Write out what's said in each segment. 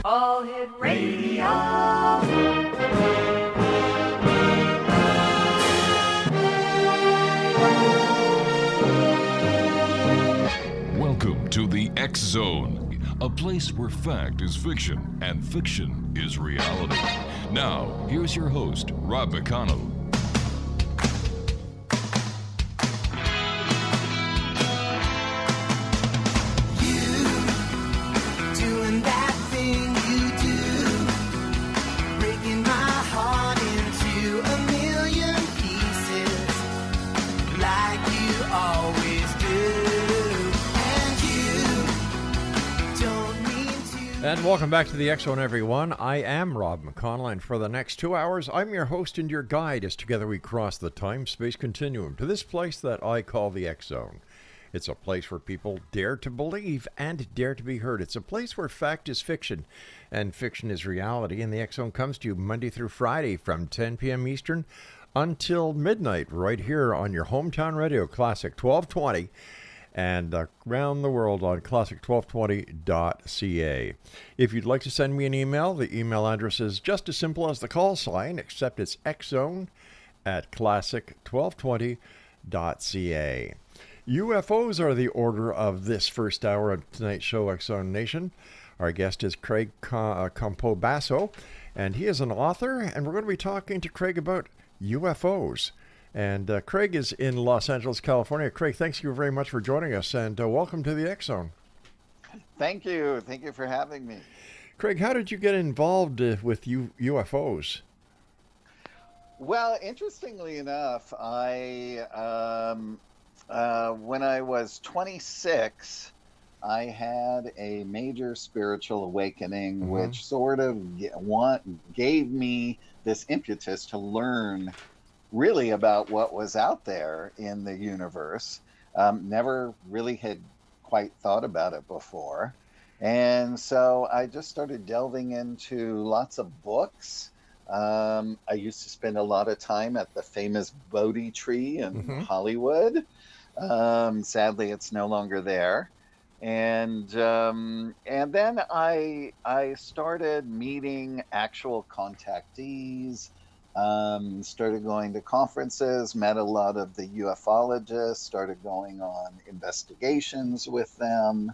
All Hit Radio. Welcome to the X Zone, a place where fact is fiction and fiction is reality. Now, here's your host, Rob McConnell. And welcome back to the X Zone, everyone. I am Rob McConnell, and for the next 2 hours, I'm your host and your guide as together we cross the time-space continuum to this place that I call the X Zone. It's a place where people dare to believe and dare to be heard. It's a place where fact is fiction and fiction is reality, and the X Zone comes to you Monday through Friday from 10 p.m. Eastern until midnight right here on your hometown radio, Classic 1220. And around the world on classic1220.ca. If you'd like to send me an email, the email address is just as simple as the call sign, except it's xzone@classic1220.ca. UFOs are the order of this first hour of tonight's show, X Zone Nation. Our guest is Craig Campobasso, and he is an author, and we're going to be talking to Craig about UFOs. And Craig is in Los Angeles, California. Craig, thanks you very much for joining us, and welcome to the X Zone. Thank you. Thank you for having me. Craig, how did you get involved with UFOs? Well, interestingly enough, I when I was 26, I had a major spiritual awakening, which sort of gave me this impetus to learn really about what was out there in the universe. Never really had quite thought about it before. And so I just started delving into lots of books. I used to spend a lot of time at the famous Bodhi tree in Hollywood. Sadly, it's no longer there. And then I started meeting actual contactees, started going to conferences, met a lot of the ufologists, started going on investigations with them.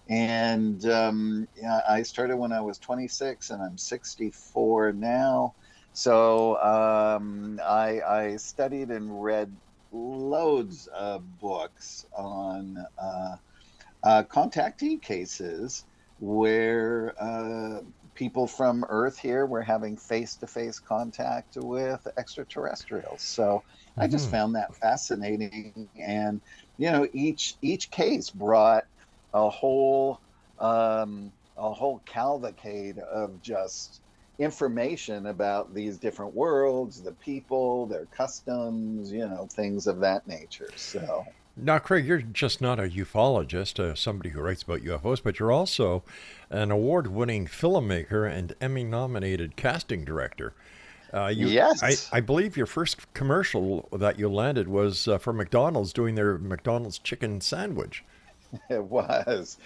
And I started when I was 26 and I'm 64 now. So I studied and read loads of books on contactee cases where people from Earth here were having face-to-face contact with extraterrestrials. So I just found that fascinating. And, you know, each case brought a whole cavalcade of just information about these different worlds, the people, their customs, you know, things of that nature. So now, Craig, you're just not a ufologist, somebody who writes about UFOs, but you're also an award-winning filmmaker and Emmy-nominated casting director. Yes. I believe your first commercial that you landed was for McDonald's doing their McDonald's chicken sandwich. It was,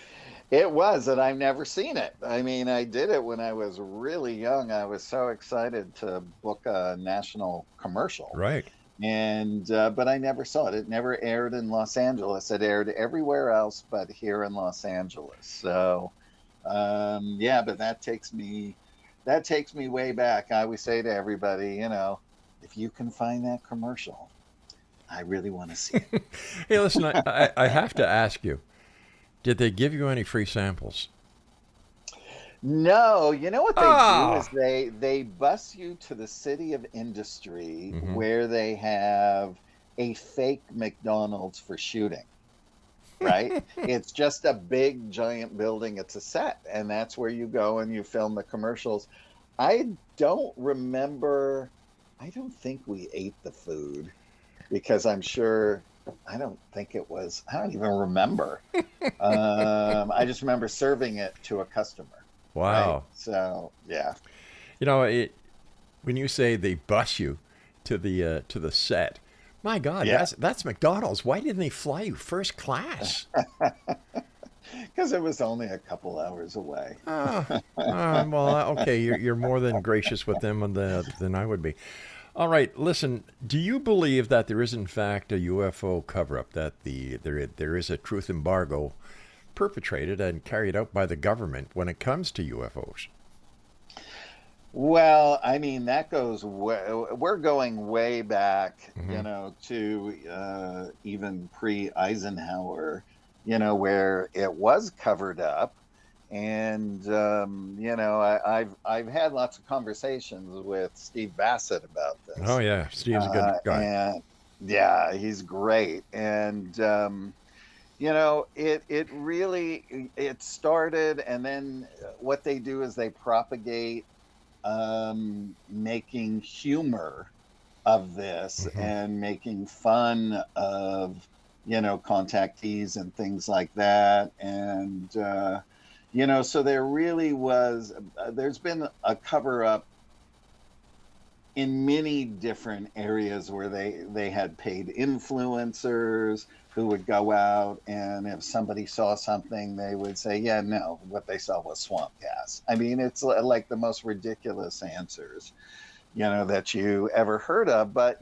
and I've never seen it. I mean, I did it when I was really young. I was so excited to book a national commercial. Right. And but I never saw it. It never aired in Los Angeles. It aired everywhere else but here in Los Angeles. So yeah, but that takes me way back. I always say to everybody, you know, if you can find that commercial, I really want to see it. Hey, listen, I have to ask you, did they give you any free samples? No, you know what they do is they bus you to the city of industry where they have a fake McDonald's for shooting, right? It's just a big giant building. It's a set, and that's where you go and you film the commercials. I don't think we ate the food because I'm sure, I don't even remember. I just remember serving it to a customer. Wow. Right? So, yeah. You know, when you say they bus you to the set, my God, that's McDonald's. Why didn't they fly you first class? because it was only a couple hours away. Okay, you're more than gracious with them than I would be. All right, listen. Do you believe that there is in fact a UFO cover-up? That there is a truth embargo perpetrated and carried out by the government when it comes to UFOs? Well, I mean, that goes we're going way back, to even pre-Eisenhower, where it was covered up. And I've had lots of conversations with Steve Bassett about Oh this. yeah, Steve's a good guy. And yeah, he's great. And it really it started, and then what they do is they propagate making humor of this and making fun of contactees and things like that. And so there really was there's been a cover up in many different areas where they had paid influencers who would go out, and if somebody saw something, they would say, yeah, no, what they saw was swamp gas. I mean, it's like the most ridiculous answers, that you ever heard of. But,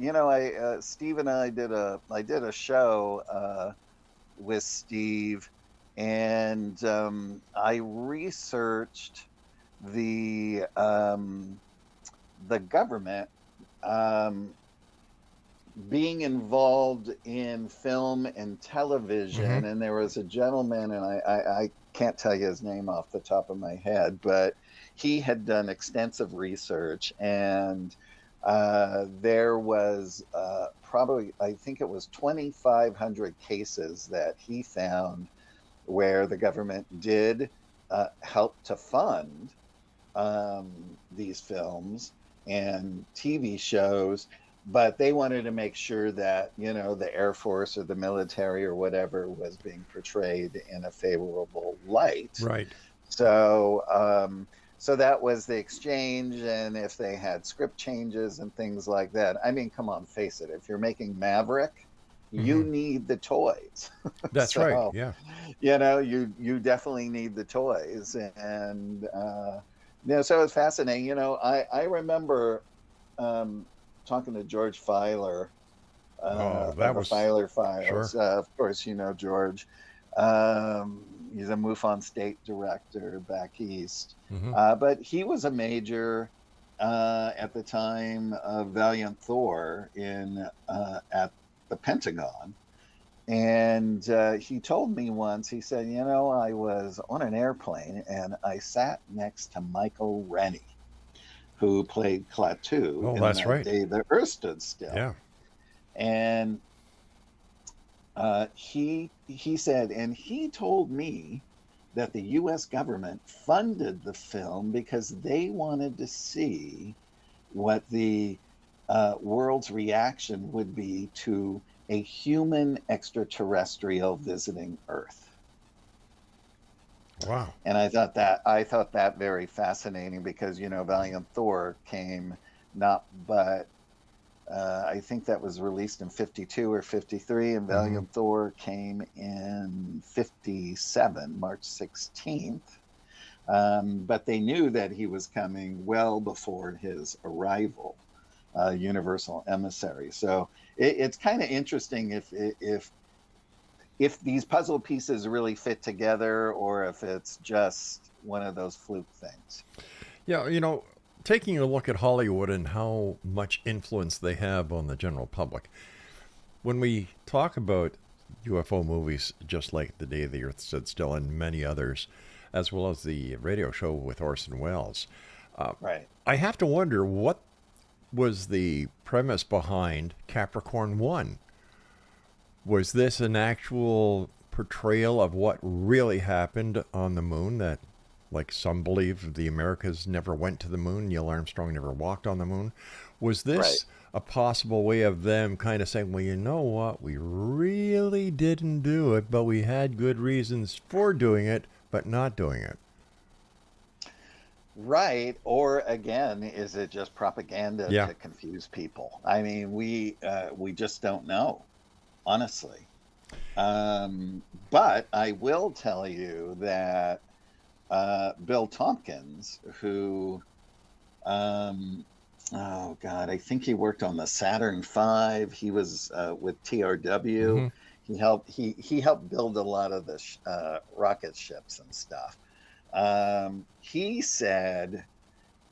Steve and I did a show with Steve, and I researched the government being involved in film and television. And there was a gentleman, and I can't tell you his name off the top of my head, but he had done extensive research, and there was probably, I think it was 2,500 cases that he found where the government did help to fund these films and TV shows, but they wanted to make sure that the Air Force or the military or whatever was being portrayed in a favorable light. Right. So so that was the exchange. And if they had script changes and things like that, I mean, come on, face it, if you're making Maverick, you need the toys. That's right. Yeah. You definitely need the toys. And so it's fascinating. I remember talking to George Filer. That was Filer Files. Sure. Of course, George. He's a MUFON state director back east. But he was a major at the time of Valiant Thor at the Pentagon. And he told me once, he said, I was on an airplane and I sat next to Michael Rennie, who played Klaatu. Oh, that's right. Day the Earth Stood Still. Yeah. And he said, and he told me that the U.S. government funded the film because they wanted to see what the world's reaction would be to a human extraterrestrial visiting Earth. Wow. And I thought that very fascinating because, Valiant Thor came but I think that was released in 52 or 53, and Valiant Thor came in 57, March 16th. But they knew that he was coming well before his arrival, Universal Emissary. So it's kind of interesting if these puzzle pieces really fit together, or if it's just one of those fluke things. Yeah, taking a look at Hollywood and how much influence they have on the general public. When we talk about UFO movies, just like The Day the Earth Stood Still and many others, as well as the radio show with Orson Welles, right. I have to wonder, what was the premise behind Capricorn 1? Was this an actual portrayal of what really happened on the moon, that, like some believe, the Americas never went to the moon, Neil Armstrong never walked on the moon? Was this a possible way of them kind of saying, well, you know what, we really didn't do it, but we had good reasons for doing it, but not doing it? Right. Or again, is it just propaganda to confuse people? I mean, we just don't know, honestly. But I will tell you that Bill Tompkins, who, oh God, I think he worked on the Saturn V. He was with TRW. He helped build a lot of the rocket ships and stuff. He said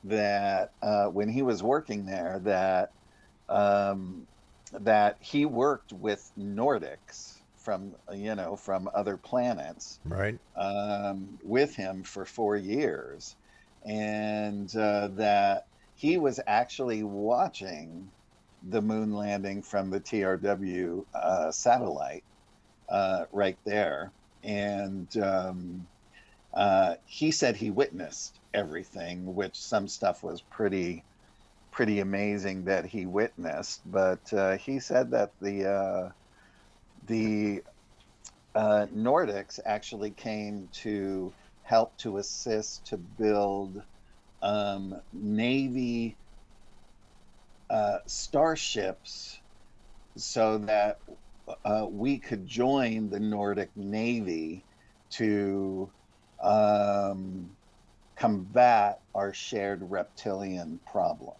that when he was working there, that he worked with Nordics from other planets, Right. with him for 4 years, and that he was actually watching the moon landing from the TRW satellite right there, and he said he witnessed everything, which some stuff was pretty amazing that he witnessed, but he said that the Nordics actually came to help to assist to build Navy starships so that we could join the Nordic Navy to combat our shared reptilian problem.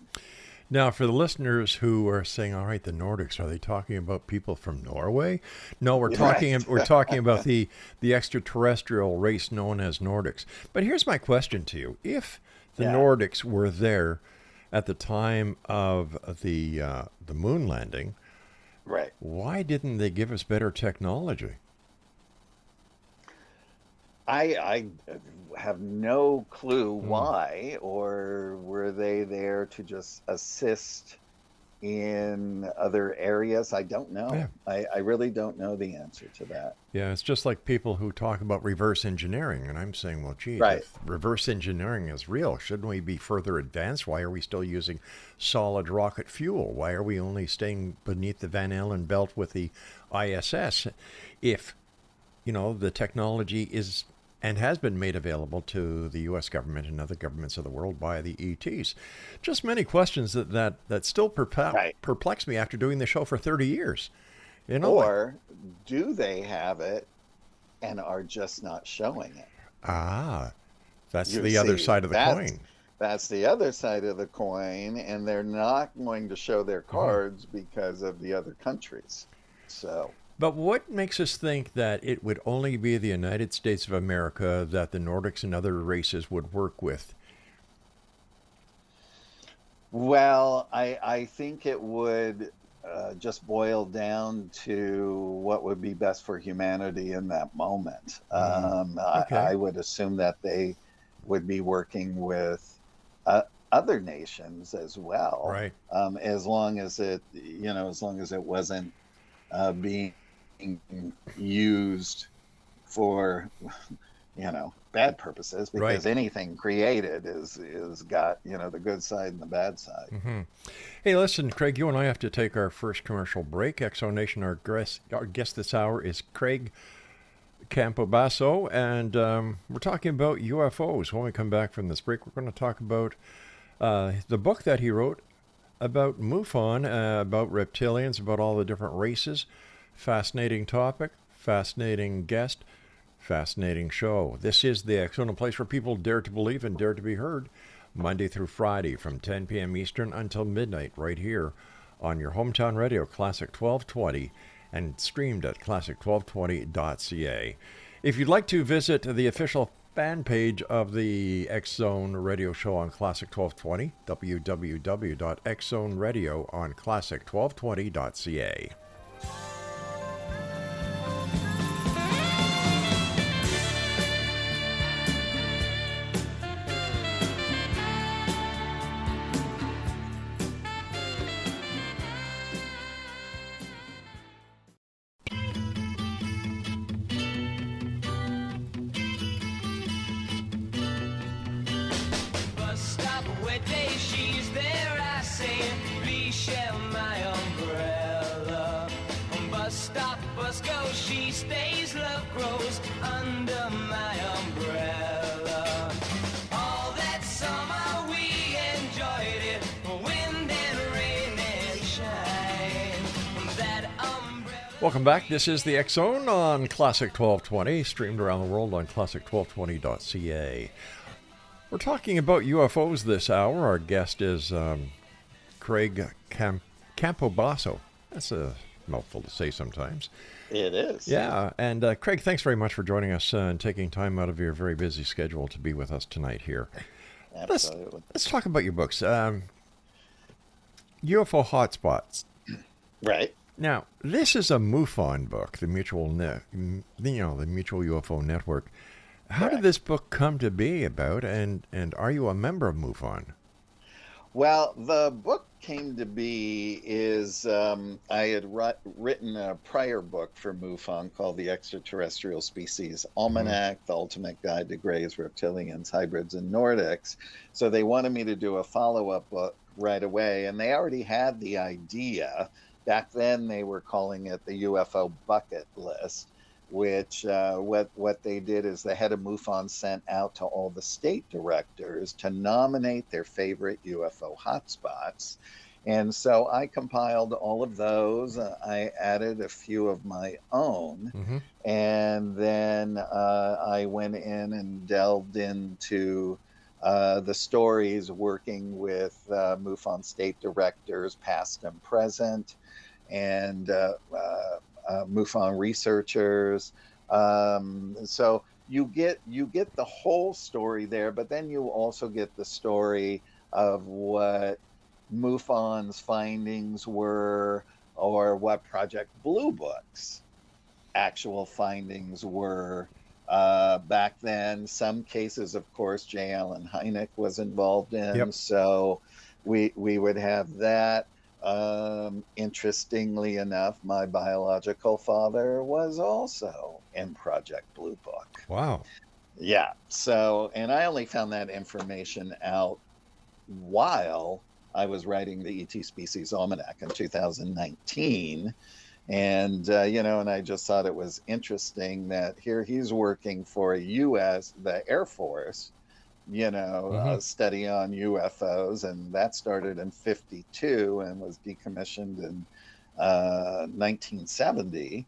Now, for the listeners who are saying, "All right, the Nordics, are they talking about people from Norway?" No, we're talking about the extraterrestrial race known as Nordics. But here's my question to you: if the Nordics were there at the time of the moon landing, right? Why didn't they give us better technology? I have no clue why, or were they there to just assist in other areas? I don't know. Yeah. I really don't know the answer to that. Yeah, it's just like people who talk about reverse engineering, and I'm saying, well, gee, Right. if reverse engineering is real, shouldn't we be further advanced? Why are we still using solid rocket fuel? Why are we only staying beneath the Van Allen belt with the ISS if, the technology is and has been made available to the U.S. government and other governments of the world by the ETs? Just many questions that still perplex me after doing the show for 30 years. Or do they have it and are just not showing it? That's the other side of the coin. That's the other side of the coin, and they're not going to show their cards because of the other countries. So... But what makes us think that it would only be the United States of America that the Nordics and other races would work with? Well, I think it would just boil down to what would be best for humanity in that moment. Okay. I would assume that they would be working with other nations as well, right? As long as it wasn't being used for bad purposes, because anything created is got the good side and the bad side. Hey, listen, Craig, you and I have to take our first commercial break. Exo Nation, our guest this hour is Craig Campobasso, and we're talking about UFOs. When we come back from this break, we're going to talk about the book that he wrote about MUFON, about reptilians, about all the different races. Fascinating topic, fascinating guest, fascinating show. This is the X Zone, a place where people dare to believe and dare to be heard, Monday through Friday from 10 p.m. Eastern until midnight, right here on your hometown radio, Classic 1220, and streamed at classic1220.ca. If you'd like to visit the official fan page of the X Zone radio show on Classic 1220, www.xzoneradio on classic1220.ca. She's there, I say, please share my umbrella. Welcome back. This is the X Zone on Classic 1220, streamed around the world on classic1220.ca. We're talking about UFOs this hour. Our guest is Craig Campobasso. That's a mouthful to say sometimes. It is. Yeah, and Craig, thanks very much for joining us and taking time out of your very busy schedule to be with us tonight here. Absolutely. Let's talk about your books. UFO Hotspots. Right. Now, this is a MUFON book, the Mutual the Mutual UFO Network. How did this book come to be about, and are you a member of MUFON? Well, the book came to be is I had written a prior book for MUFON called The Extraterrestrial Species Almanac, The Ultimate Guide to Greys, Reptilians, Hybrids, and Nordics. So they wanted me to do a follow-up book right away, and they already had the idea. Back then, they were calling it the UFO Bucket List, which what they did is the head of MUFON sent out to all the state directors to nominate their favorite UFO hotspots. And so I compiled all of those. I added a few of my own. And then I went in and delved into the stories working with MUFON state directors, past and present, and MUFON researchers. So you get the whole story there, but then you also get the story of what MUFON's findings were, or what Project Blue Book's actual findings were back then. Some cases, of course, J. Allen Hynek was involved in. So we would have that. Interestingly enough, my biological father was also in Project Blue Book. Wow. Yeah. So, and I only found that information out while I was writing the ET Species Almanac in 2019. And, and I just thought it was interesting that here he's working for the Air Force, study on UFOs, and that started in 52 and was decommissioned in 1970.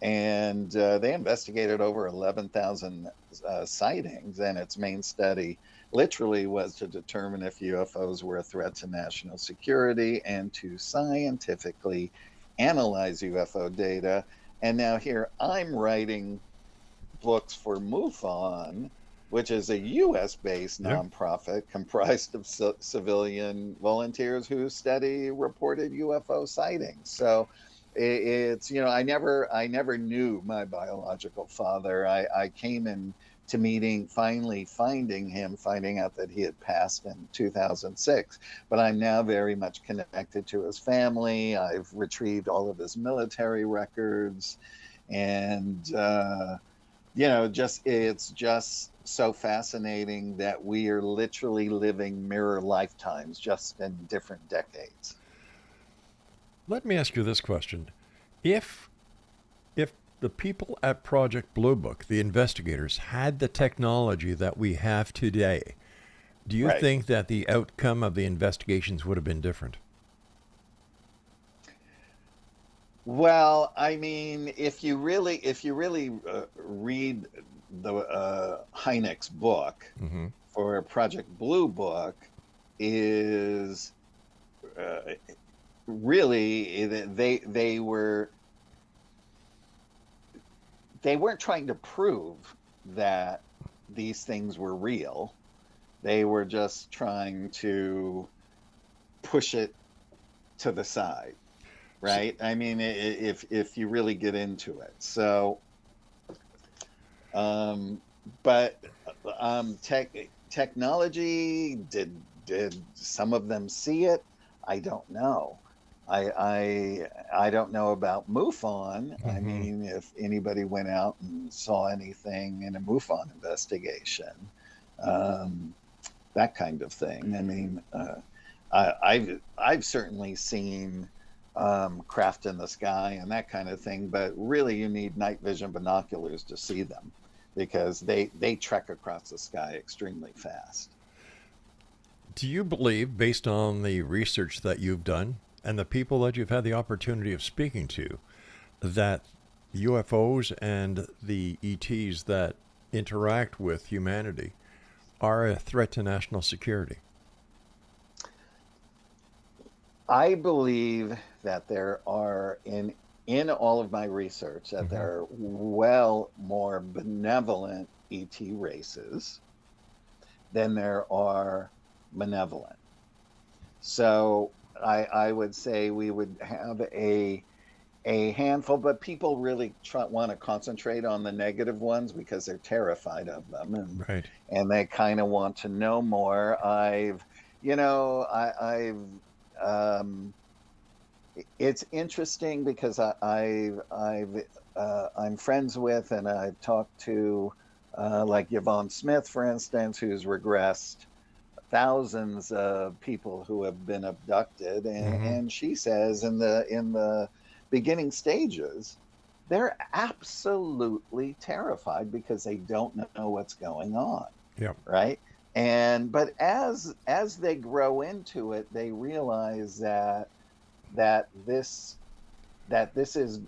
And they investigated over 11,000 sightings, and its main study literally was to determine if UFOs were a threat to national security and to scientifically analyze UFO data. And now here I'm writing books for MUFON, which is a U.S.-based nonprofit comprised of civilian volunteers who study reported UFO sightings. So it's, I never knew my biological father. I came in to finally finding out that he had passed in 2006. But I'm now very much connected to his family. I've retrieved all of his military records, and it's just so fascinating that we are literally living mirror lifetimes, just in different decades. Let me ask you this question. If the people at Project Blue Book, the investigators, had the technology that we have today, do you think that the outcome of the investigations would have been different? Well, I mean, if you really read the Hynek's book for Project Blue Book, is really they weren't trying to prove that these things were real. They were just trying to push it to the side, right? I mean, if you really get into it. So, technology, did some of them see it? I don't know. I don't know about MUFON. I mean, if anybody went out and saw anything in a MUFON investigation, that kind of thing. I mean, I've certainly seen craft in the sky and that kind of thing, but really you need night vision binoculars to see them, because they trek across the sky extremely fast. Do you believe, based on the research that you've done and the people that you've had the opportunity of speaking to, that UFOs and the ETs that interact with humanity are a threat to national security? I believe that there are in all of my research that there are well more benevolent ET races than there are malevolent. So I would say we would have a handful, but people really want to concentrate on the negative ones because they're terrified of them, and Right. and they kind of want to know more. It's interesting because I'm friends with, and I've talked to like Yvonne Smith, for instance, who's regressed thousands of people who have been abducted, and she says in the beginning stages, they're absolutely terrified because they don't know what's going on. Yep. Right. But as they grow into it, they realize that this has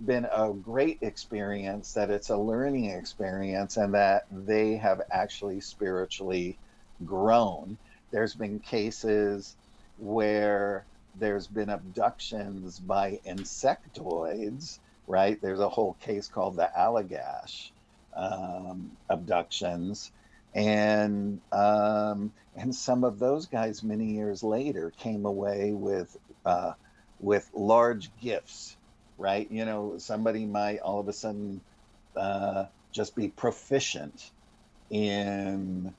been a great experience, that it's a learning experience, and that they have actually spiritually grown. There's been cases where there's been abductions by insectoids, right? There's a whole case called the Allagash abductions. And some of those guys many years later came away with large gifts, right? You know, somebody might all of a sudden just be proficient in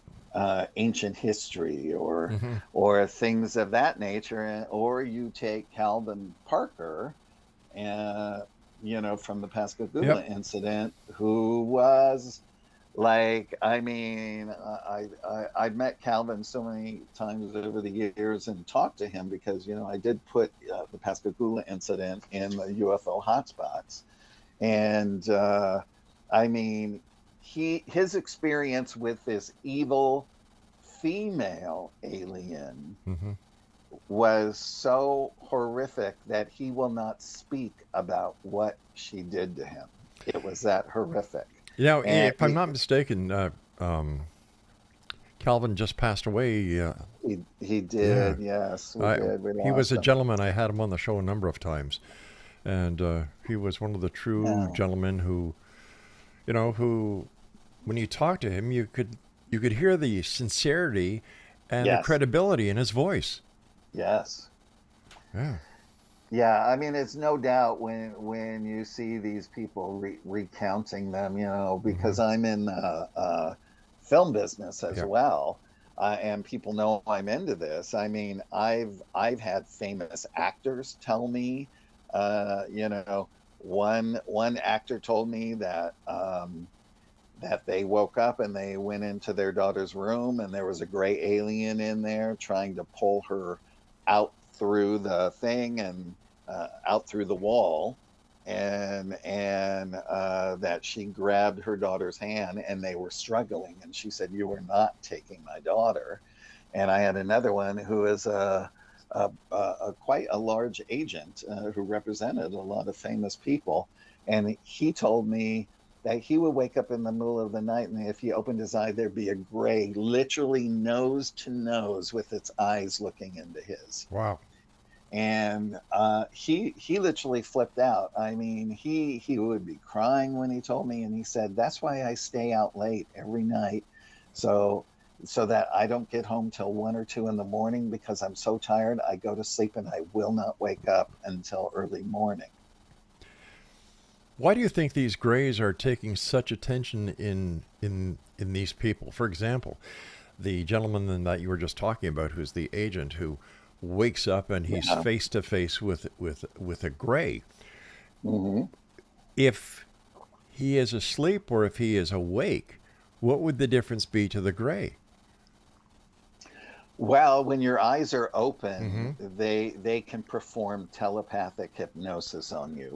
ancient history or things of that nature. Or you take Calvin Parker, from the Pascagoula incident, who was like, I mean, I've met Calvin so many times over the years and talked to him because, I did put the Pascagoula incident in the UFO hotspots. And I mean, his experience with this evil female alien was so horrific that he will not speak about what she did to him. It was that horrific. If I'm not mistaken, Calvin just passed away. He did, yes. We did. He was a gentleman. I had him on the show a number of times. And he was one of the true gentlemen who, when you talk to him, you could hear the sincerity and the credibility in his voice. Yes. Yeah. Yeah, I mean, it's no doubt when you see these people recounting them, because I'm in the film business as well, and people know I'm into this. I mean, I've had famous actors tell me, one actor told me that they woke up and they went into their daughter's room and there was a gray alien in there trying to pull her out through the thing and out through the wall, and that she grabbed her daughter's hand and they were struggling, and she said, "You are not taking my daughter." And I had another one who is quite a large agent who represented a lot of famous people, and he told me that he would wake up in the middle of the night, and if he opened his eye, there'd be a gray, literally nose to nose with its eyes looking into his. Wow. And he literally flipped out. I mean, he would be crying when he told me, and he said, "That's why I stay out late every night, so that I don't get home till 1 or 2 in the morning, because I'm so tired. I go to sleep and I will not wake up until early morning." Why do you think these grays are taking such attention in these people? For example, the gentleman that you were just talking about, who's the agent who wakes up and he's face to face with a gray. If he is asleep or if he is awake, what would the difference be to the gray? Well, when your eyes are open, they can perform telepathic hypnosis on you,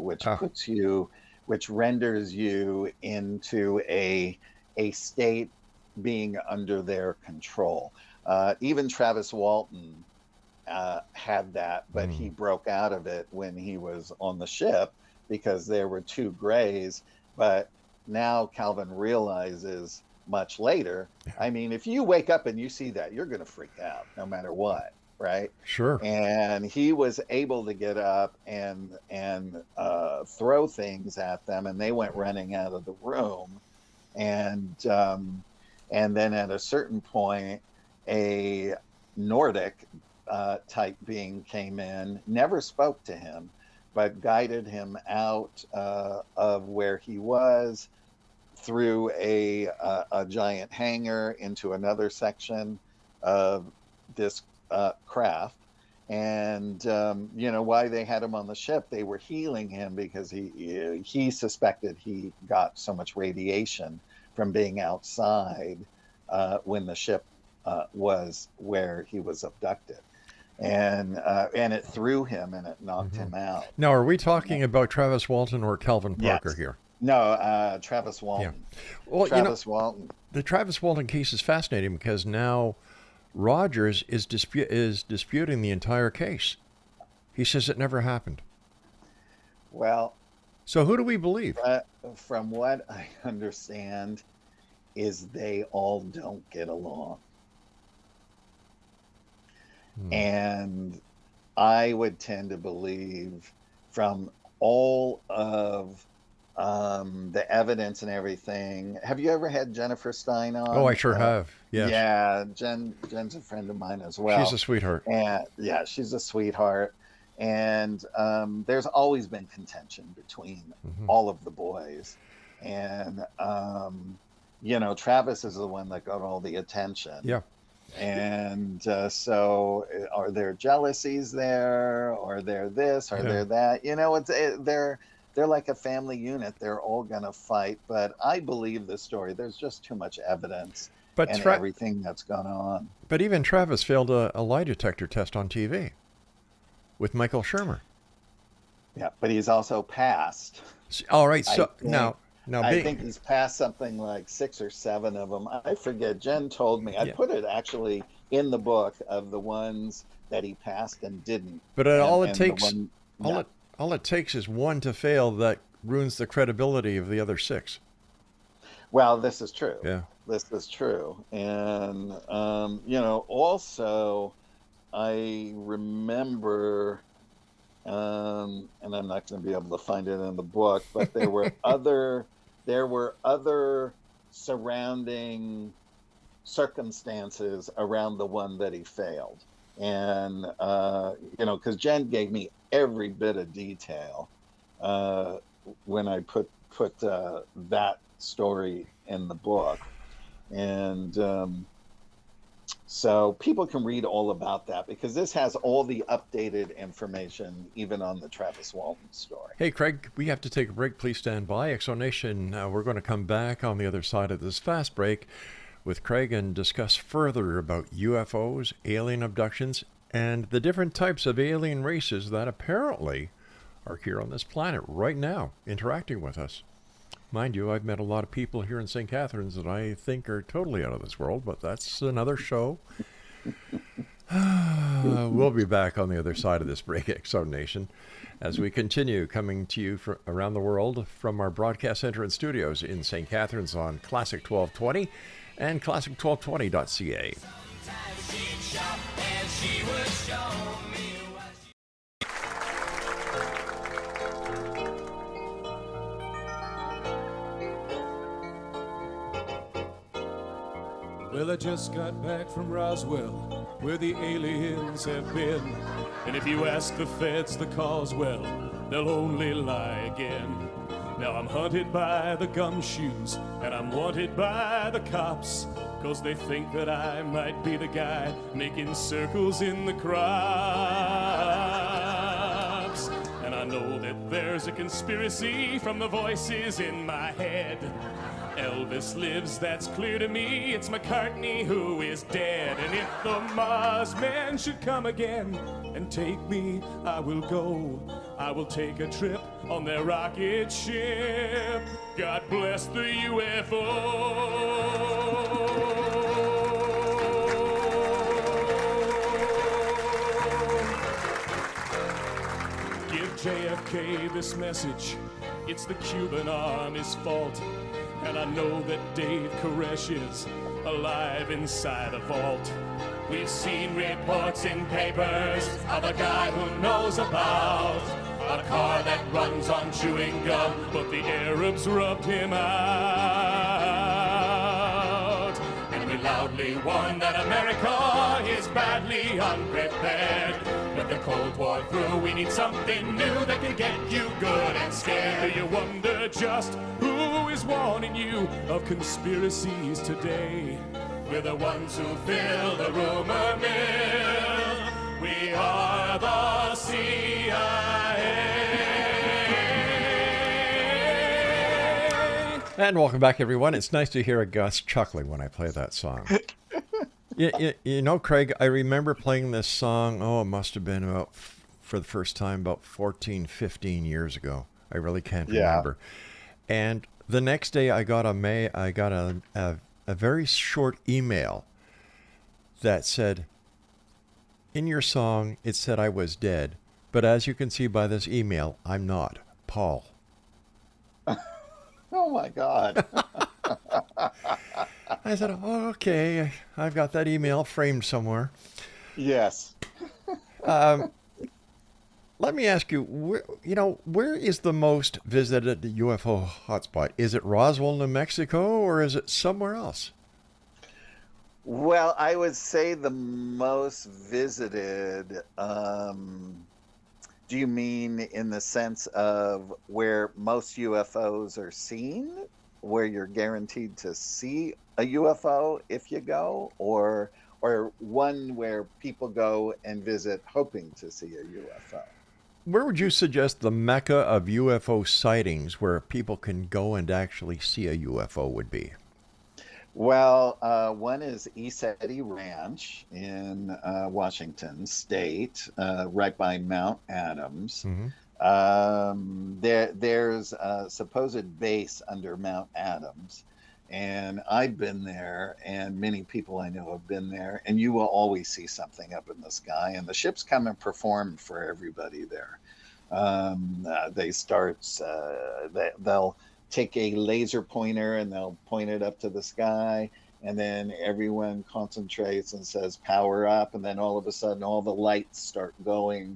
which renders you into a state being under their control. Even Travis Walton had that, but he broke out of it when he was on the ship, because there were two grays. But now Calvin realizes much later, I mean, if you wake up and you see that, you're going to freak out no matter what, right? Sure. And he was able to get up and throw things at them, and they went running out of the room. And then at a certain point, a Nordic type being came in, never spoke to him, but guided him out of where he was through a giant hangar into another section of this craft. And you know, why they had him on the ship, they were healing him because he suspected he got so much radiation from being outside when the ship was where he was abducted. And it threw him and it knocked him out. Now, are we talking about Travis Walton or Calvin Parker Yes. here? No, Travis Walton. Yeah. Well, Travis Walton. The Travis Walton case is fascinating because now Rogers is disputing the entire case. He says it never happened. Well, so who do we believe? From what I understand, is they all don't get along. And I would tend to believe, from all of the evidence and everything. Have you ever had Jennifer Stein on? Oh, I sure have. Yes. Yeah, Jen's a friend of mine as well. She's a sweetheart. And yeah, she's a sweetheart. And there's always been contention between all of the boys. And you know, Travis is the one that got all the attention. Yeah. And so are there jealousies there, or they're this, or they're that? You know, they're like a family unit. They're all going to fight. But I believe the story. There's just too much evidence and everything that's gone on. But even Travis failed a lie detector test on TV with Michael Shermer. Yeah, but he's also passed. All right. So I think he's passed something like 6 or 7 of them. I forget. Jen told me. I put it actually in the book of the ones that he passed and didn't. But all it takes is one to fail that ruins the credibility of the other 6. Well, this is true. Yeah. This is true. And, you know, also I remember, and I'm not going to be able to find it in the book, but there were other surrounding circumstances around the one that he failed. And, you know, because Jen gave me every bit of detail when I put that story in the book. And so people can read all about that, because this has all the updated information, even on the Travis Walton story. Hey, Craig, we have to take a break. Please stand by. ExoNation, we're going to come back on the other side of this fast break with Craig and discuss further about UFOs, alien abductions, and the different types of alien races that apparently are here on this planet right now, interacting with us. Mind you, I've met a lot of people here in St. Catharines that I think are totally out of this world, but that's another show. We'll be back on the other side of this break, ExoNation, as we continue coming to you from around the world from our broadcast center and studios in St. Catharines on Classic 1220 and classic1220.ca. Well, I just got back from Roswell, where the aliens have been. And if you ask the feds the cause, well, they'll only lie again. Now I'm hunted by the gumshoes, and I'm wanted by the cops, 'cause they think that I might be the guy making circles in the crops. And I know that there's a conspiracy from the voices in my head. Elvis lives, that's clear to me. It's McCartney who is dead. And if the Mars men should come again and take me, I will go. I will take a trip on their rocket ship. God bless the UFO. Give JFK okay, this message, it's the Cuban Army's fault. And I know that Dave Koresh is alive inside a vault. We've seen reports in papers of a guy who knows about a car that runs on chewing gum, but the Arabs rubbed him out. And we loudly warn that America is badly unprepared. With the Cold War through, we need something new that can get you good and scared. Do you wonder just who is warning you of conspiracies today? We're the ones who fill the rumor mill. We are the CIA. And welcome back, everyone. It's nice to hear a Gus chuckling when I play that song. You know, Craig, I remember playing this song, it must have been about, for the first time, about 14, 15 years ago. I really can't remember. And the next day I got a very short email that said, in your song, it said I was dead, but as you can see by this email, I'm not. Paul. Oh my God. I said, oh, okay, I've got that email framed somewhere. Yes. Let me ask you, where is the most visited UFO hotspot? Is it Roswell, New Mexico, or is it somewhere else? Well, I would say the most visited, do you mean in the sense of where most UFOs are seen, where you're guaranteed to see a UFO if you go, or one where people go and visit hoping to see a UFO? Where would you suggest the mecca of UFO sightings where people can go and actually see a UFO would be? Well, one is Isetti Ranch in Washington State, right by Mount Adams. Mm-hmm. There's a supposed base under Mount Adams, and I've been there, and many people I know have been there, and you will always see something up in the sky, and the ships come and perform for everybody there. They'll take a laser pointer and they'll point it up to the sky, and then everyone concentrates and says power up, and then all of a sudden all the lights start going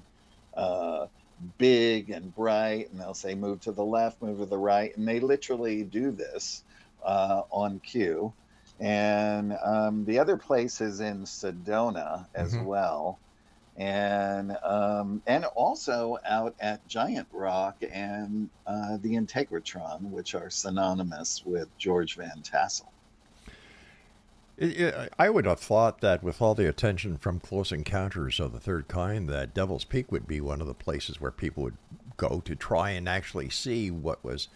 big and bright, and they'll say move to the left, move to the right, and they literally do this on cue. And the other place is in Sedona as well, and also out at Giant Rock and the Integratron, which are synonymous with George Van Tassel. I would have thought that with all the attention from Close Encounters of the Third Kind, that Devil's Peak would be one of the places where people would go to try and actually see what was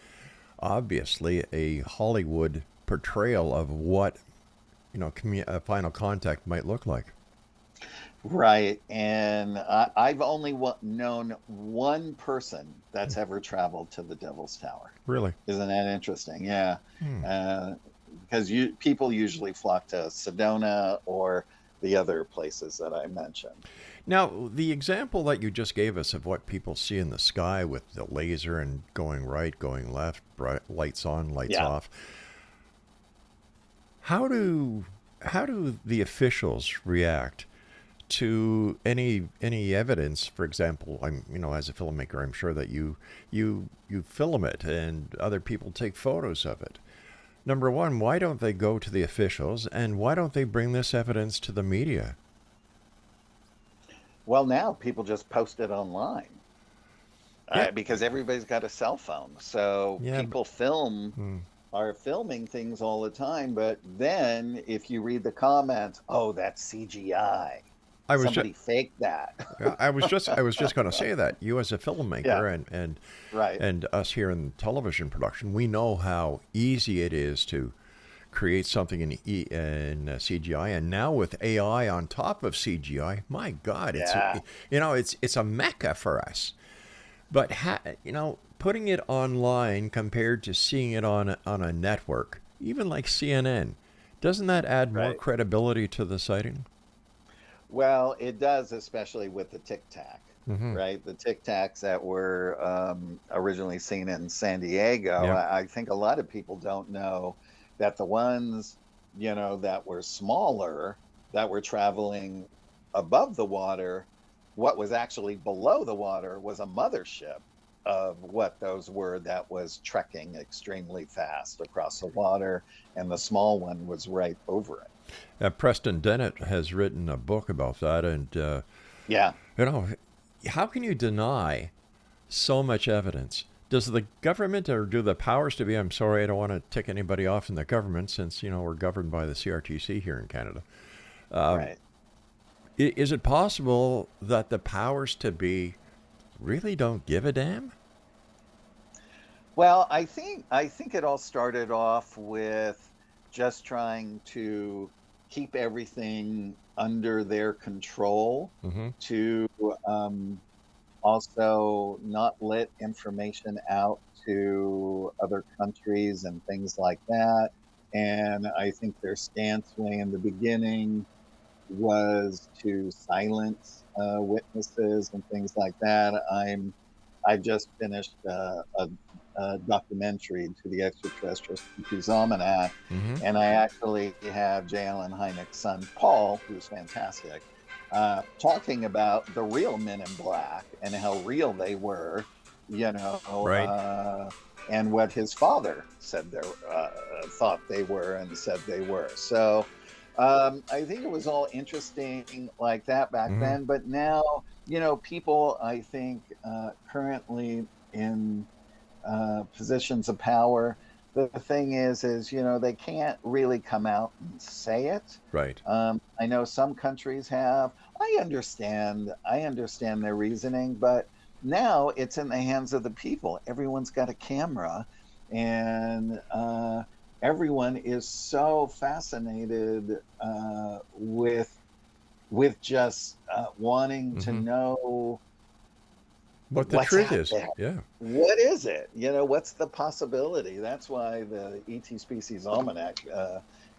obviously a Hollywood portrayal of what, a Final Contact might look like. Right, and I've only known one person that's ever traveled to the Devil's Tower. Really? Isn't that interesting? Yeah. Because people usually flock to Sedona or the other places that I mentioned. Now, the example that you just gave us of what people see in the sky with the laser and going right, going left, bright, lights on, lights off. How do the officials react to any evidence? For example, as a filmmaker, I'm sure that you film it and other people take photos of it. Number one, why don't they go to the officials, and why don't they bring this evidence to the media? Well, now people just post it online because everybody's got a cell phone. So people are filming things all the time. But then if you read the comments, that's CGI. Somebody faked that. I was just going to say that. You as a filmmaker and us here in television production, we know how easy it is to create something in CGI, and now with AI on top of CGI, my God, it's a mecca for us. But putting it online compared to seeing it on a network, even like CNN, doesn't that add more credibility to the sighting? Well, it does, especially with the Tic Tac. right? The Tic Tacs that were originally seen in San Diego. Yeah. I think a lot of people don't know that the ones, that were smaller, that were traveling above the water, what was actually below the water was a mothership of what those were that was trekking extremely fast across the water, and the small one was right over it. Preston Dennett has written a book about that, and Yeah. you know, how can you deny so much evidence? Does the government or do the powers to be? I'm sorry, I don't want to tick anybody off in the government, since we're governed by the CRTC here in Canada. Right. Is it possible that the powers to be really don't give a damn? Well, I think it all started off with just trying to keep everything under their control, Mm-hmm. to also not let information out to other countries and things like that. And I think their stance way in the beginning was to silence witnesses and things like that. I just finished a documentary to the Extraterrestrial Saga Almanac, Mm-hmm. and I actually have J. Allen Hynek's son Paul, who's fantastic, talking about the real Men in Black and how real they were, Right. and what his father said thought they were and said they were. So I think it was all interesting like that back Mm-hmm. then, but now, people, I think, currently in positions of power, the thing is, they can't really come out and say it. Right. I know some countries have. I understand their reasoning, but now it's in the hands of the people. Everyone's got a camera, and everyone is so fascinated with just wanting to Mhm. know What the what's truth out is. there. Yeah. What is it? What's the possibility? That's why the ET Species Almanac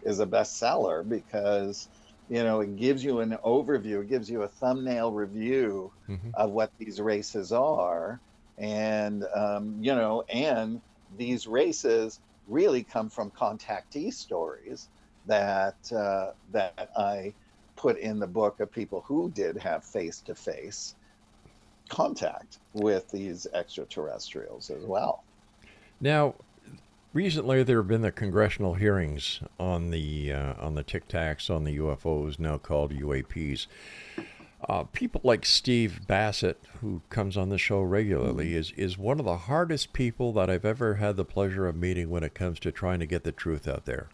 is a bestseller, because it gives you an overview, it gives you a thumbnail review Mm-hmm. of what these races are, and and these races really come from contactee stories that I put in the book, of people who did have face-to-face contact with these extraterrestrials as well. Now, recently there have been the congressional hearings on the Tic Tacs, on the UFOs, now called UAPs. People like Steve Bassett, who comes on the show regularly, is one of the hardest people that I've ever had the pleasure of meeting when it comes to trying to get the truth out there.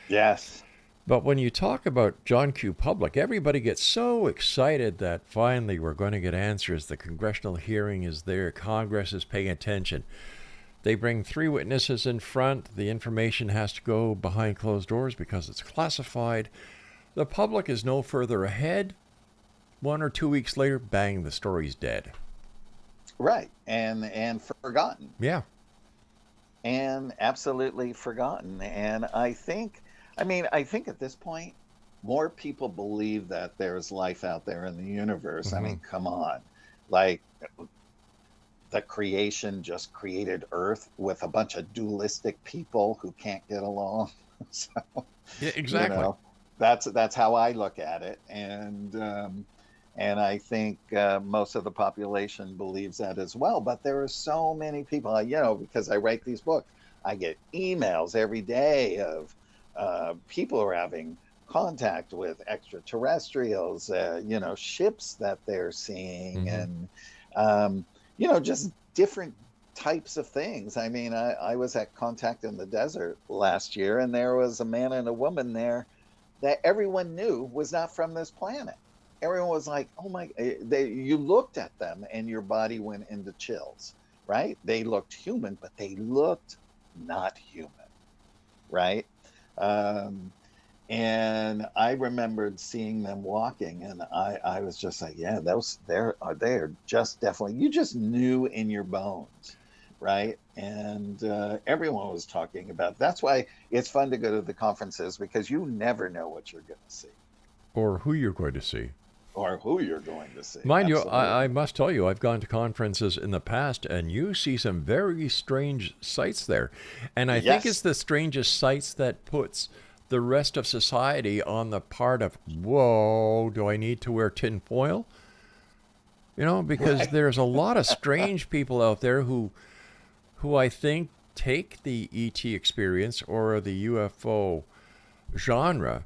Yes. But when you talk about John Q. Public, everybody gets so excited that finally we're going to get answers. The congressional hearing is there. Congress is paying attention. They bring 3 witnesses in front. The information has to go behind closed doors because it's classified. The public is no further ahead. 1 or 2 weeks later, bang, the story's dead. Right. And forgotten. Yeah. And absolutely forgotten. And I think at this point, more people believe that there's life out there in the universe. I mean, come on. Like, the creation just created Earth with a bunch of dualistic people who can't get along. So, Yeah, exactly. that's how I look at it. And I think most of the population believes that as well. But there are so many people, because I write these books, I get emails every day of people are having contact with extraterrestrials, ships that they're seeing, and just different types of things. I mean, I was at Contact in the Desert last year, and there was a man and a woman there that everyone knew was not from this planet. Everyone was like, oh my, you looked at them and your body went into chills, right? They looked human, but they looked not human, right? And I remembered seeing them walking, and I was just like, yeah, they're just definitely, you just knew in your bones, right? And everyone was talking about it. That's why it's fun to go to the conferences, because you never know what you're going to see. Or who you're going to see. or who you're going to see. Mind you, Absolutely. I must tell you, I've gone to conferences in the past, and you see some very strange sights there. And I think it's the strangest sights that puts the rest of society on the part of, whoa, do I need to wear tin foil? You know, because there's a lot of strange people out there who I think take the ET experience or the UFO genre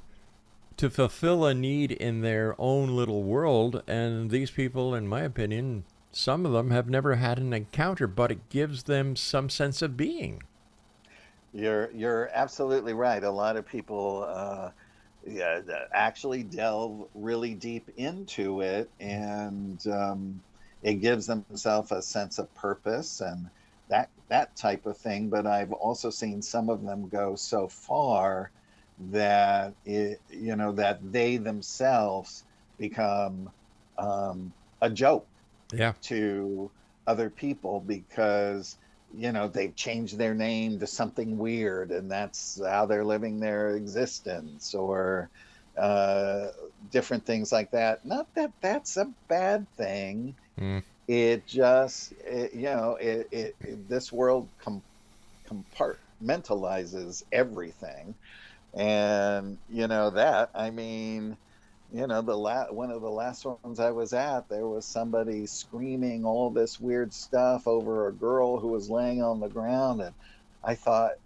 to fulfill a need in their own little world. And these people, in my opinion, some of them have never had an encounter, but it gives them some sense of being. You're absolutely right. A lot of people actually delve really deep into it, and it gives themselves a sense of purpose and that type of thing. But I've also seen some of them go so far that that they themselves become a joke to other people, because they've changed their name to something weird, and that's how they're living their existence, or different things like that. Not that that's a bad thing. It just, this world compartmentalizes everything. And, one of the last ones I was at, there was somebody screaming all this weird stuff over a girl who was laying on the ground, and I thought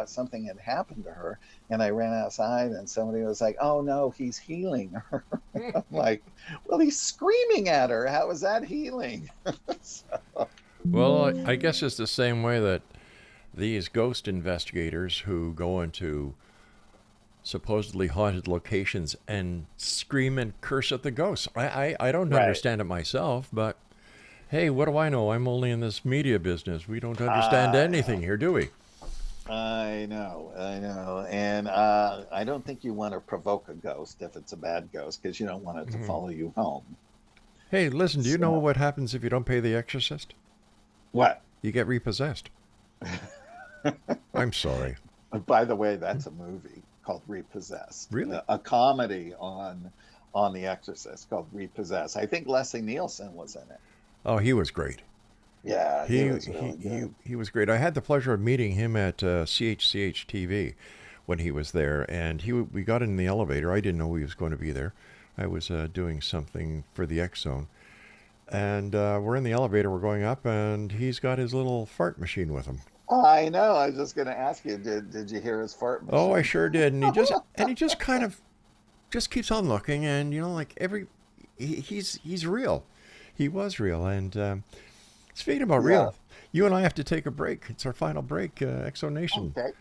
something had happened to her, and I ran outside, and somebody was like, "Oh no, he's healing her." I'm like, "Well, he's screaming at her. How is that healing?" Well, I guess it's the same way that these ghost investigators who go into supposedly haunted locations and scream and curse at the ghosts. I don't understand it myself, but hey, what do I know? I'm only in this media business. We don't understand anything here, do we? I know. And I don't think you want to provoke a ghost if it's a bad ghost, because you don't want it to follow you home. Hey, listen, do you know what happens if you don't pay the exorcist? What? You get repossessed. I'm sorry. By the way, that's a movie called Repossessed. Really? A comedy on The Exorcist called Repossessed. I think Leslie Nielsen was in it. Oh, he was great. Yeah, he was really good. He was great. I had the pleasure of meeting him at CHCH TV when he was there, and we got in the elevator. I didn't know he was going to be there. I was doing something for the X Zone, and we're in the elevator. We're going up, and he's got his little fart machine with him. I know. I was just going to ask you, did you hear his fart machine? Oh, I sure did. And he just kind of keeps on looking, and he's real. He was real. And speaking about real, you and I have to take a break. It's our final break, X Zone Nation. Okay.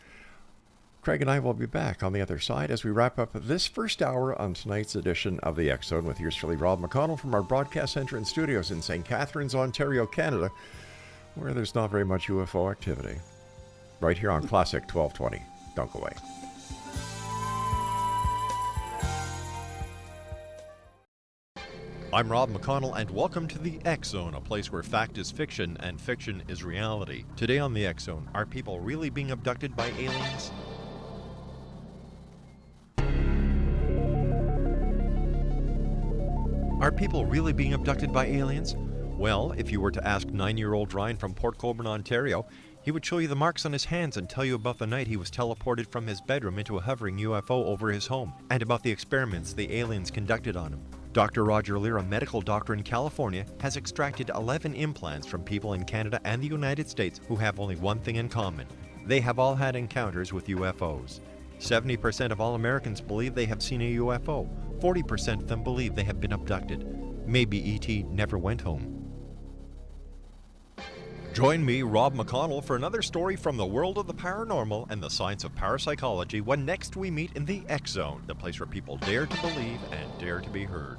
Craig and I will be back on the other side as we wrap up this first hour on tonight's edition of the X Zone with yours truly, Rob McConnell, from our broadcast center and studios in St. Catharines, Ontario, Canada, where there's not very much UFO activity. Right here on Classic 1220. Don't go away. I'm Rob McConnell, and welcome to the X Zone, a place where fact is fiction and fiction is reality. Today on the X Zone, are people really being abducted by aliens? Are people really being abducted by aliens? Well, if you were to ask 9-year-old Ryan from Port Colborne, Ontario, he would show you the marks on his hands and tell you about the night he was teleported from his bedroom into a hovering UFO over his home, and about the experiments the aliens conducted on him. Dr. Roger Lear, a medical doctor in California, has extracted 11 implants from people in Canada and the United States who have only one thing in common. They have all had encounters with UFOs. 70% of all Americans believe they have seen a UFO. 40% of them believe they have been abducted. Maybe ET never went home. Join me, Rob McConnell, for another story from the world of the paranormal and the science of parapsychology when next we meet in the X Zone, the place where people dare to believe and dare to be heard.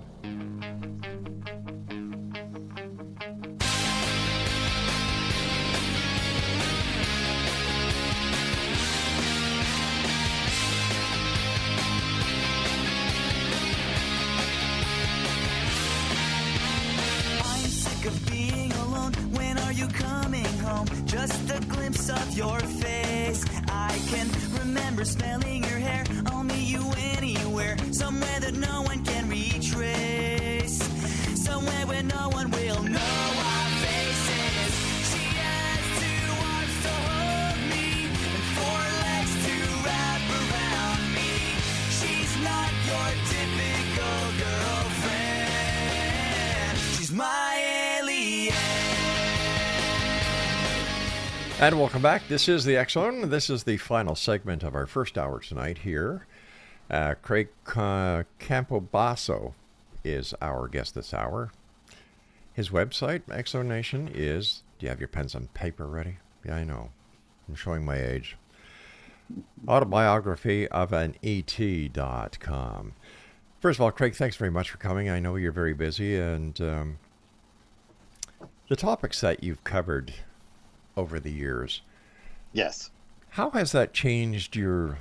I'm sick of being alone. When are you coming home? Just a glimpse of your face. I can remember smelling your hair. I'll meet you anywhere, somewhere that no one can retrace. And welcome back. This is the X-Zone. This is the final segment of our first hour tonight here. Craig Campobasso is our guest this hour. His website, X-Zone Nation, is... Do you have your pens and paper ready? Yeah, I know. I'm showing my age. Autobiography of an ET.com. First of all, Craig, thanks very much for coming. I know you're very busy, and the topics that you've covered over the years. Yes. How has that changed your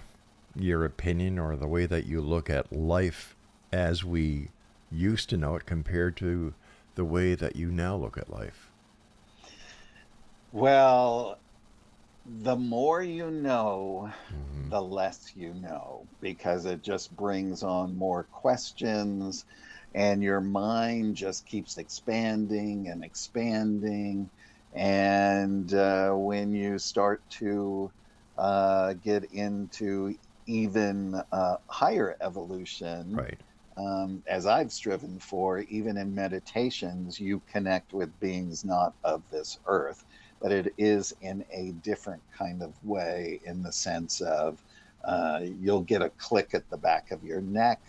opinion or the way that you look at life as we used to know it compared to the way that you now look at life? Well, the more you know, the less you know, because it just brings on more questions, and your mind just keeps expanding and expanding. And when you start to get into even higher evolution, Right. As I've striven for, even in meditations, you connect with beings not of this earth, but it is in a different kind of way, in the sense of you'll get a click at the back of your neck,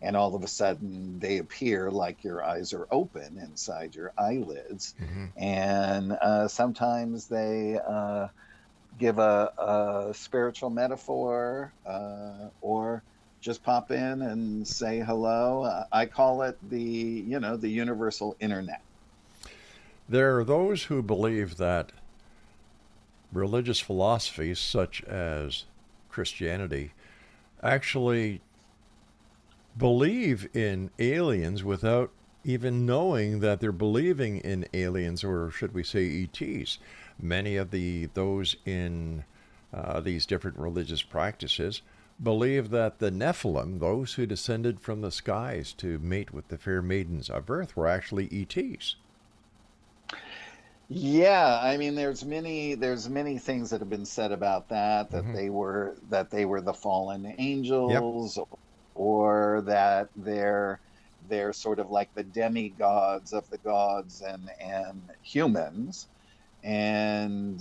and all of a sudden they appear like your eyes are open inside your eyelids. And sometimes they give a spiritual metaphor, or just pop in and say hello. I call it the universal internet. There are those who believe that religious philosophies such as Christianity actually believe in aliens without even knowing that they're believing in aliens, or should we say ETs. Many of those in these different religious practices believe that the Nephilim, those who descended from the skies to mate with the fair maidens of earth, were actually ETs. Yeah, I mean, there's many things that have been said about that, that they were the fallen angels, or that they're sort of like the demigods of the gods and humans. And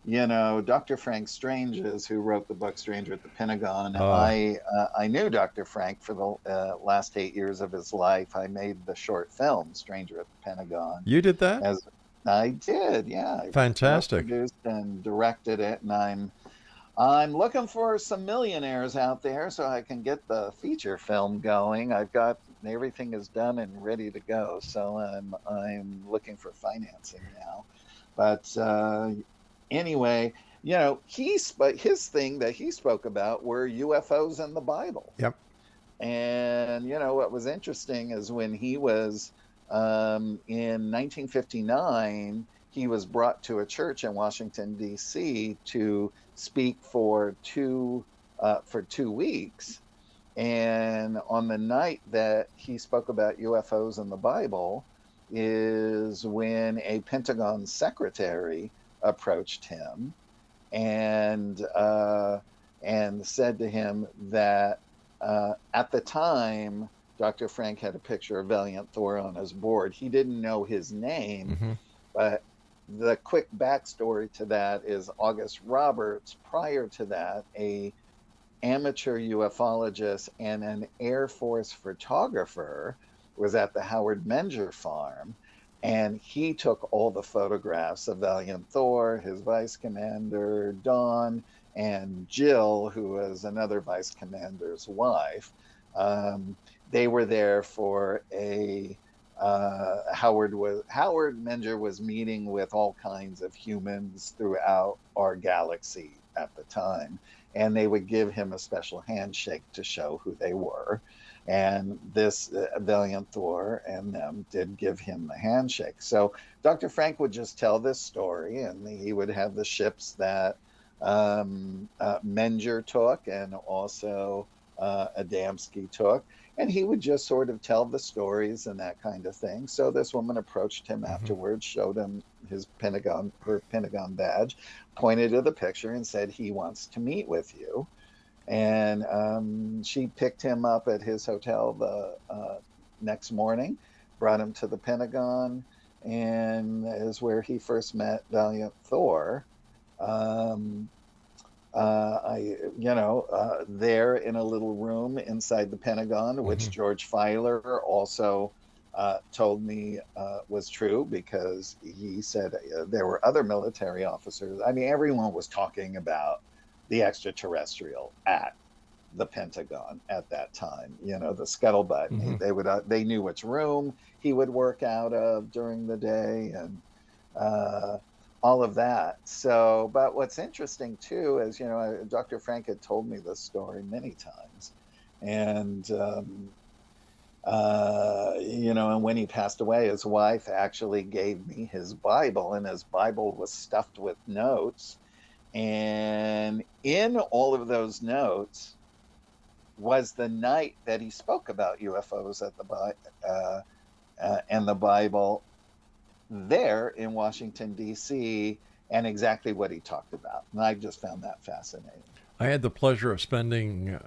Dr. Frank Stranges, who wrote the book Stranger at the Pentagon, I knew Dr. Frank for the last 8 years of his life. I made the short film Stranger at the Pentagon. You did that? I did, yeah. Fantastic. I produced and directed it, and I'm looking for some millionaires out there so I can get the feature film going. I've got everything is done and ready to go, so I'm looking for financing now. But anyway, his thing that he spoke about were UFOs in the Bible. Yep. And what was interesting is when he was in 1959, he was brought to a church in Washington, D.C. to speak for 2 weeks. And on the night that he spoke about UFOs in the Bible is when a Pentagon secretary approached him and said to him that at the time, Dr. Frank had a picture of Valiant Thor on his board. He didn't know his name, but the quick backstory to that is August Roberts, prior to that, a amateur ufologist and an Air Force photographer, was at the Howard Menger farm, and he took all the photographs of Valiant Thor, his vice commander, Dawn, and Jill, who was another vice commander's wife. They were there for a Howard Menger was meeting with all kinds of humans throughout our galaxy at the time, and they would give him a special handshake to show who they were. And this Valiant Thor and them did give him the handshake. So Dr. Frank would just tell this story, and he would have the ships that Menger took and also Adamski took, and he would just sort of tell the stories and that kind of thing. So this woman approached him afterwards, showed him her Pentagon badge, pointed to the picture and said, "He wants to meet with you." And she picked him up at his hotel the next morning, brought him to the Pentagon, and is where he first met Valiant Thor. There in a little room inside the Pentagon, which George Filer also told me was true, because he said there were other military officers. I mean, everyone was talking about the extraterrestrial at the Pentagon at that time. The scuttlebutt. They knew which room he would work out of during the day, and all of that. So, but what's interesting too is, Dr. Frank had told me this story many times, and and when he passed away, his wife actually gave me his Bible, and his Bible was stuffed with notes. And in all of those notes was the night that he spoke about UFOs at and the Bible there in Washington, D.C., and exactly what he talked about. And I just found that fascinating. I had the pleasure of spending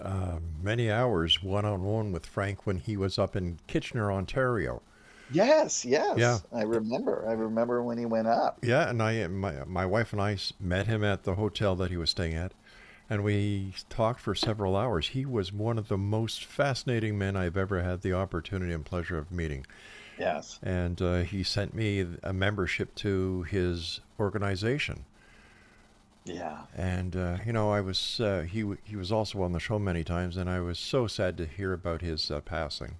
many hours one-on-one with Frank when he was up in Kitchener, Ontario. Yes. Yeah. I remember when he went up. Yeah, and my wife and I met him at the hotel that he was staying at, and we talked for several hours. He was one of the most fascinating men I've ever had the opportunity and pleasure of meeting. Yes. And he sent me a membership to his organization. Yeah. And I was he was also on the show many times, and I was so sad to hear about his passing.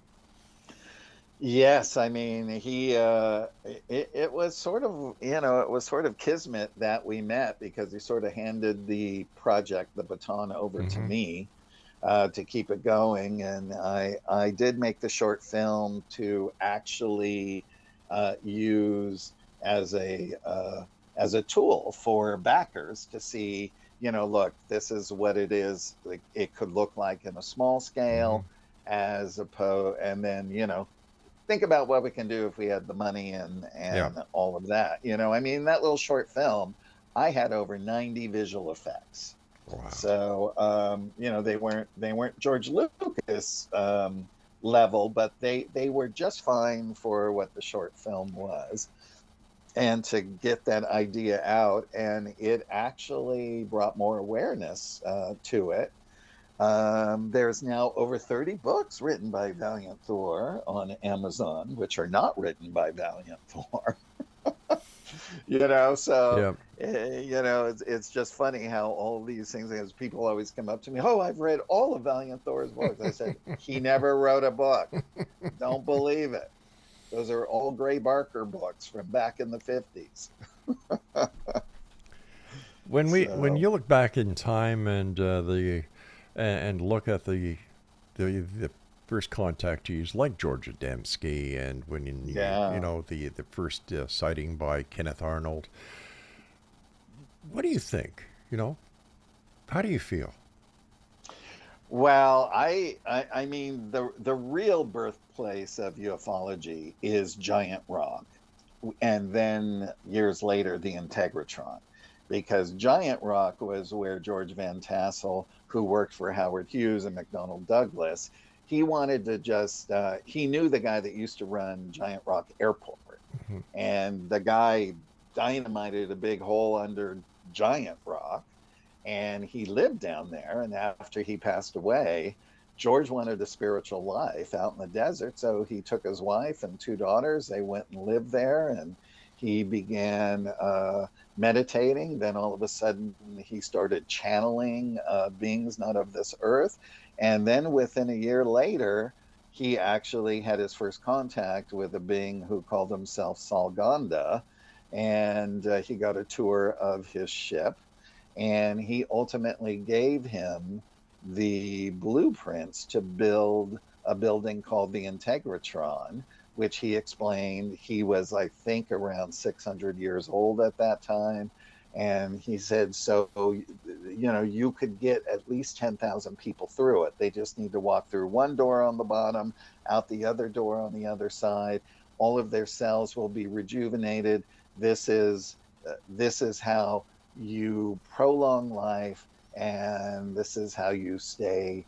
Yes, I mean, it was sort of kismet that we met, because he sort of handed the baton over to me to keep it going. And I did make the short film to actually use as a tool for backers to see, look, this is what it is. Like, it could look like in a small scale, and then, think about what we can do if we had the money and all of that. I mean, that little short film, I had over 90 visual effects. Wow. So, they weren't George Lucas level, but they were just fine for what the short film was. And to get that idea out, and it actually brought more awareness to it. There's now over 30 books written by Valiant Thor on Amazon, which are not written by Valiant Thor. It's just funny how all these things, as people always come up to me, oh, I've read all of Valiant Thor's books. I said, he never wrote a book. Don't believe it. Those are all Gray Barker books from back in the 50s. When you look back in time and look at the first contactees like George Adamski, and when the first sighting by Kenneth Arnold, what do you think? How do you feel? Well, I mean, the real birthplace of ufology is Giant Rock, and then years later the Integratron, because Giant Rock was where George Van Tassel, who worked for Howard Hughes and McDonnell Douglas, he wanted to he knew the guy that used to run Giant Rock Airport, and the guy dynamited a big hole under Giant Rock, and he lived down there. And after he passed away, George wanted a spiritual life out in the desert, so he took his wife and 2 daughters. They went and lived there, and he began meditating. Then all of a sudden he started channeling beings not of this earth. And then within a year later, he actually had his first contact with a being who called himself Salganda, and he got a tour of his ship, and he ultimately gave him the blueprints to build a building called the Integratron, which he explained he was, I think, around 600 years old at that time. And he said, so, you could get at least 10,000 people through it. They just need to walk through one door on the bottom, out the other door on the other side. All of their cells will be rejuvenated. This is how you prolong life, and this is how you stay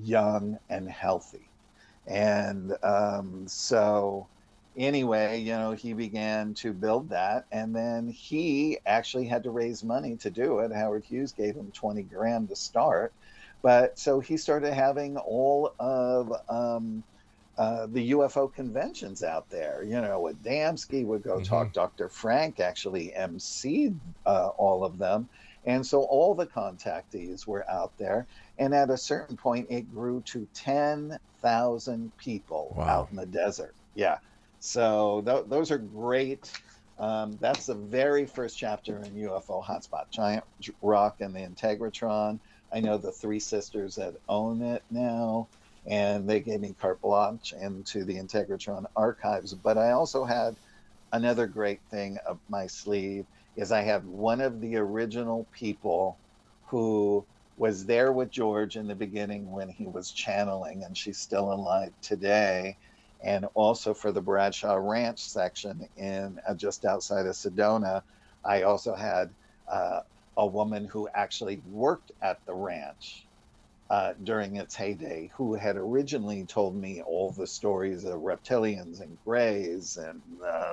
young and healthy. And so anyway, he began to build that, and then he actually had to raise money to do it. Howard Hughes gave him 20 grand to start. But so he started having all of the UFO conventions out there. Adamski would go talk. Dr. Frank actually emceed all of them. And so all the contactees were out there. And at a certain point, it grew to 10,000 people out in the desert. Yeah. So those are great. That's the very first chapter in UFO Hotspot, Giant Rock and the Integratron. I know the three sisters that own it now, and they gave me carte blanche into the Integratron archives. But I also had another great thing up my sleeve, is I have one of the original people who was there with George in the beginning when he was channeling, and she's still alive today. And also for the Bradshaw Ranch section in just outside of Sedona, I also had a woman who actually worked at the ranch during its heyday, who had originally told me all the stories of reptilians and greys and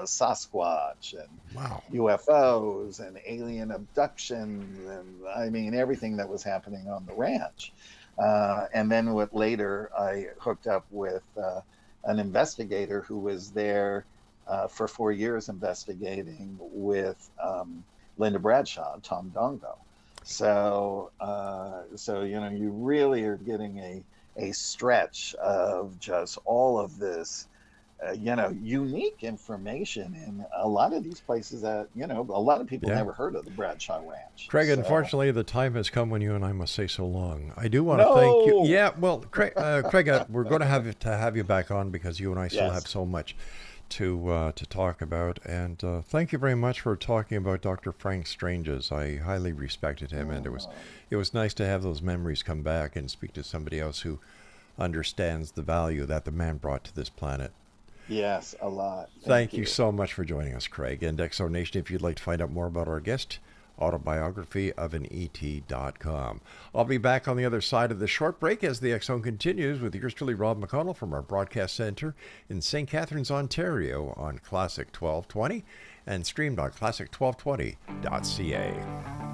Sasquatch and UFOs and alien abductions, and I mean everything that was happening on the ranch. And then later I hooked up with an investigator who was there for 4 years investigating with Linda Bradshaw, Tom Dongo. So you really are getting a stretch of just all of this, unique information in a lot of these places that, a lot of people never heard of the Bradshaw Ranch. Craig, unfortunately, the time has come when you and I must say so long. I do want to thank you. Yeah, well, Craig, we're going to have you back on because you and I still have so much to talk about. And thank you very much for talking about Dr. Frank Stranges. I highly respected him, and it was nice to have those memories come back and speak to somebody else who understands the value that the man brought to this planet. Yes, a lot. Thank you so much for joining us, Craig. And Exo Nation, if you'd like to find out more about our guest, Autobiography of an ET.com. I'll be back on the other side of the short break as the X Zone continues with yours truly, Rob McConnell, from our broadcast center in St. Catharines, Ontario on Classic 1220 and streamed on classic1220.ca.